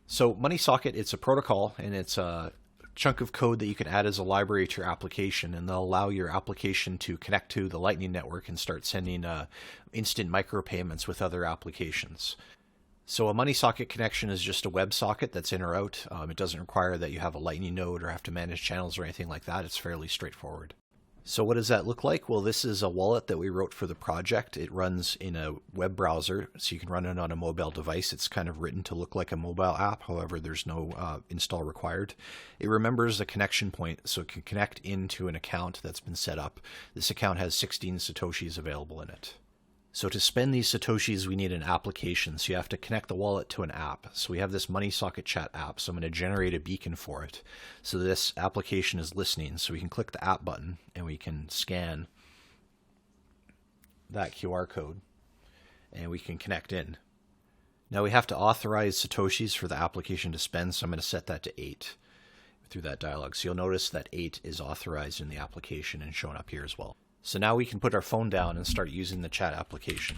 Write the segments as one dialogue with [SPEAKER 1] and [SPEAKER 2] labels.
[SPEAKER 1] So Moneysocket, it's a protocol and it's a chunk of code that you can add as a library to your application, and they'll allow your application to connect to the Lightning Network and start sending instant micropayments with other applications. So a Moneysocket connection is just a WebSocket that's in or out. It doesn't require that you have a Lightning node or have to manage channels or anything like that. It's fairly straightforward. So what does that look like? Well, this is a wallet that we wrote for the project. It runs in a web browser, so you can run it on a mobile device. It's kind of written to look like a mobile app. However, there's no install required. It remembers the connection point, so it can connect into an account that's been set up. This account has 16 Satoshis available in it. So to spend these Satoshis, we need an application. So you have to connect the wallet to an app. So we have this Moneysocket chat app. So I'm going to generate a beacon for it. So this application is listening. So we can click the app button and we can scan that QR code and we can connect in. Now we have to authorize Satoshis for the application to spend. So I'm going to set that to 8 through that dialog. So you'll notice that 8 is authorized in the application and shown up here as well. So now we can put our phone down and start using the chat application.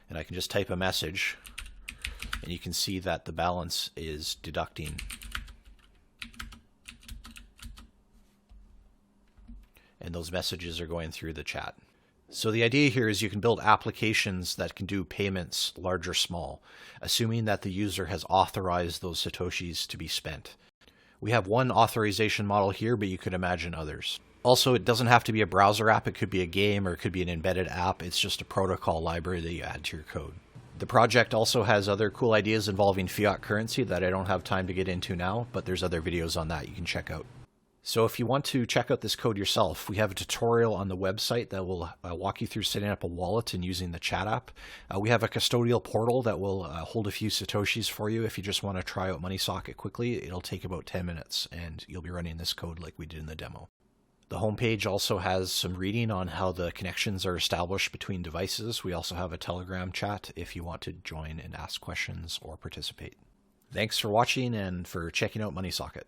[SPEAKER 1] And I can just type a message and you can see that the balance is deducting. And those messages are going through the chat. So the idea here is you can build applications that can do payments large or small, assuming that the user has authorized those Satoshis to be spent. We have one authorization model here, but you could imagine others. Also, it doesn't have to be a browser app. It could be a game or it could be an embedded app. It's just a protocol library that you add to your code. The project also has other cool ideas involving fiat currency that I don't have time to get into now, but there's other videos on that you can check out. So if you want to check out this code yourself, we have a tutorial on the website that will walk you through setting up a wallet and using the chat app. We have a custodial portal that will hold a few Satoshis for you if you just want to try out Moneysocket quickly. It'll take about 10 minutes and you'll be running this code like we did in the demo. The homepage also has some reading on how the connections are established between devices. We also have a Telegram chat if you want to join and ask questions or participate. Thanks for watching and for checking out Moneysocket.